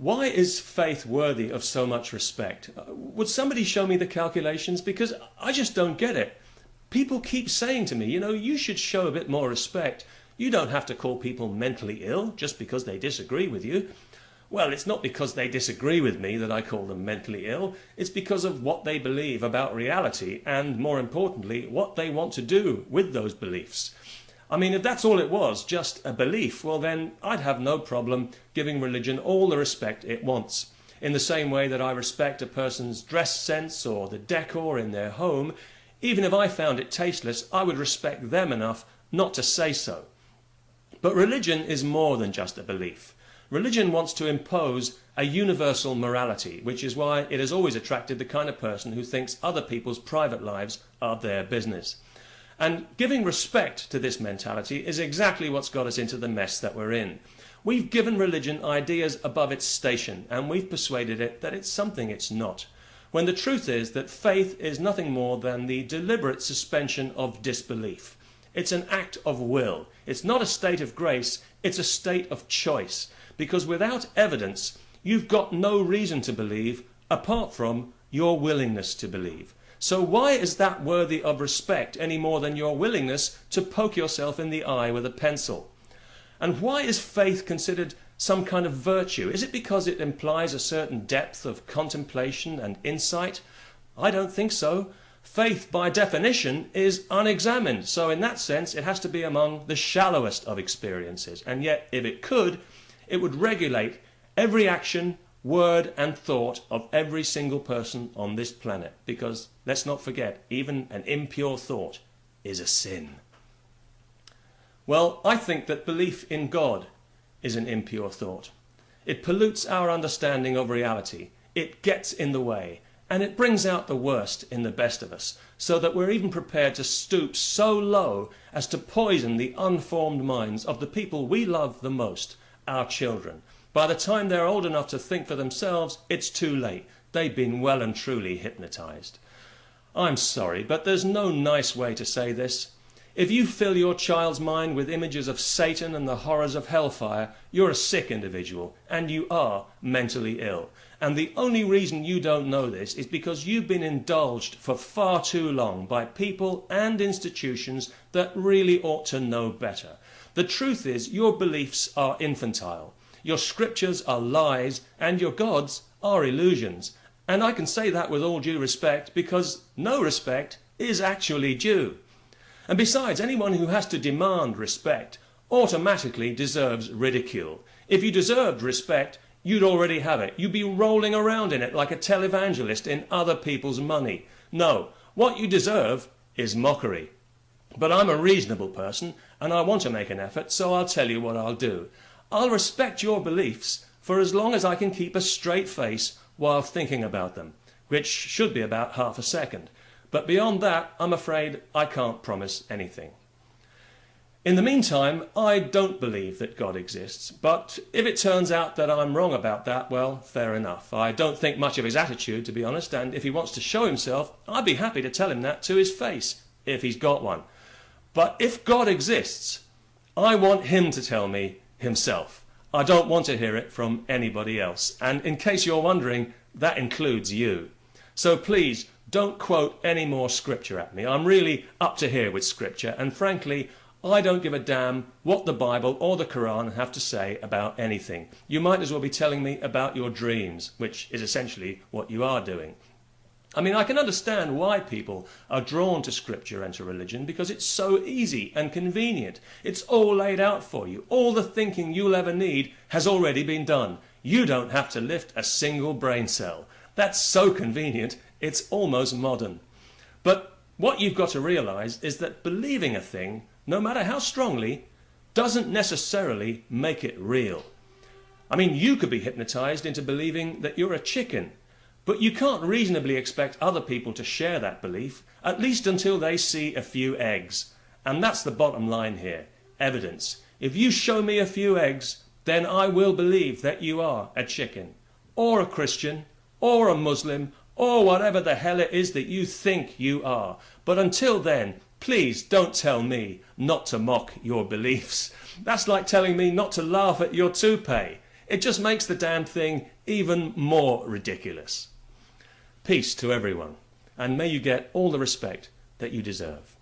Why is faith worthy of so much respect? Would somebody show me the calculations? Because I just don't get it. People keep saying to me, you know, you should show a bit more respect. You don't have to call people mentally ill just because they disagree with you. Well, it's not because they disagree with me that I call them mentally ill. It's because of what they believe about reality and, more importantly, what they want to do with those beliefs. I mean, if that's all it was, just a belief, well then I'd have no problem giving religion all the respect it wants. In the same way that I respect a person's dress sense or the decor in their home, even if I found it tasteless, I would respect them enough not to say so. But religion is more than just a belief. Religion wants to impose a universal morality, which is why it has always attracted the kind of person who thinks other people's private lives are their business. And giving respect to this mentality is exactly what's got us into the mess that we're in. We've given religion ideas above its station, and we've persuaded it that it's something it's not, when the truth is that faith is nothing more than the deliberate suspension of disbelief. It's an act of will. It's not a state of grace, it's a state of choice, because without evidence, you've got no reason to believe apart from your willingness to believe. So why is that worthy of respect any more than your willingness to poke yourself in the eye with a pencil? And why is faith considered some kind of virtue? Is it because it implies a certain depth of contemplation and insight? I don't think so. Faith, by definition, is unexamined. So in that sense, it has to be among the shallowest of experiences. And yet, if it could, it would regulate every action, word and thought of every single person on this planet, because let's not forget, even an impure thought is a sin. Well, I think that belief in God is an impure thought. It pollutes our understanding of reality, it gets in the way, and it brings out the worst in the best of us, so that we're even prepared to stoop so low as to poison the unformed minds of the people we love the most, our children. By the time they're old enough to think for themselves, it's too late. They've been well and truly hypnotized. I'm sorry, but there's no nice way to say this. If you fill your child's mind with images of Satan and the horrors of hellfire, you're a sick individual, and you are mentally ill. And the only reason you don't know this is because you've been indulged for far too long by people and institutions that really ought to know better. The truth is, your beliefs are infantile. Your scriptures are lies, and your gods are illusions. And I can say that with all due respect, because no respect is actually due. And besides, anyone who has to demand respect automatically deserves ridicule. If you deserved respect, you'd already have it. You'd be rolling around in it like a televangelist in other people's money. No, what you deserve is mockery. But I'm a reasonable person, and I want to make an effort, so I'll tell you what I'll do. I'll respect your beliefs for as long as I can keep a straight face while thinking about them, which should be about half a second. But beyond that, I'm afraid I can't promise anything. In the meantime, I don't believe that God exists, but if it turns out that I'm wrong about that, well, fair enough. I don't think much of his attitude, to be honest, and if he wants to show himself, I'd be happy to tell him that to his face, if he's got one. But if God exists, I want him to tell me himself. I don't want to hear it from anybody else. And in case you're wondering, that includes you. So please, don't quote any more scripture at me. I'm really up to here with scripture, and frankly, I don't give a damn what the Bible or the Quran have to say about anything. You might as well be telling me about your dreams, which is essentially what you are doing. I mean, I can understand why people are drawn to scripture and to religion, because it's so easy and convenient. It's all laid out for you. All the thinking you'll ever need has already been done. You don't have to lift a single brain cell. That's so convenient, it's almost modern. But what you've got to realize is that believing a thing, no matter how strongly, doesn't necessarily make it real. I mean, you could be hypnotized into believing that you're a chicken, but you can't reasonably expect other people to share that belief, at least until they see a few eggs. And that's the bottom line here, evidence. If you show me a few eggs, then I will believe that you are a chicken, or a Christian, or a Muslim, or whatever the hell it is that you think you are. But until then, please don't tell me not to mock your beliefs. That's like telling me not to laugh at your toupee. It just makes the damn thing even more ridiculous. Peace to everyone, and may you get all the respect that you deserve.